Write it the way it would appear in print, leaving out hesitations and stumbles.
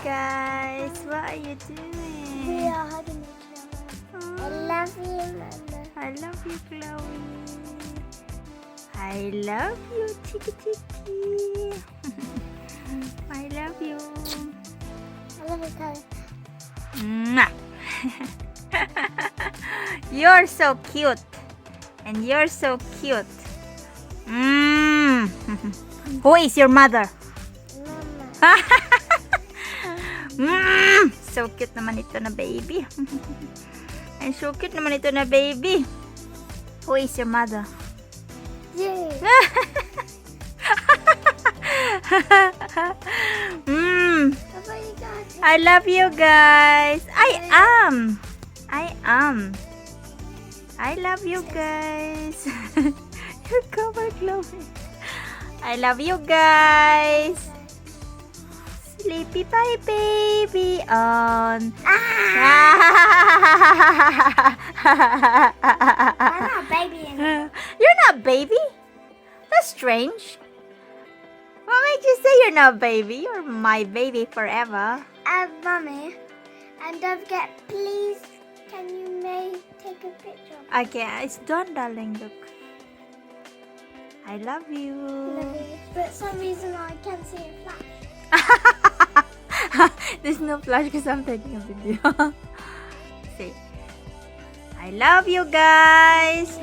guys. What are you We doing? are hugging each other. I love you, Mama. I love you, Chloe. I love you, Chiki Chiki. I love you. I love you, Chloe. Mwah. You're so cute. And you're so cute. Who is your mother? Mama. So cute naman ito na baby. Ay, so cute naman ito na baby. Who is your mother? You. How about you guys? I love you guys. I am. I love you guys. You're covered, Chloe. I love you guys. Sleepy bye, baby on. I'm not a baby anymore. You're not baby? That's strange. What made you say you're not baby? You're my baby forever. Mummy, and don't forget, please, can you take a picture of me? Okay, it's done, darling. Look. I love you. But for some reason I can't see a flash. There's no flash because I'm taking a video. See. I love you guys.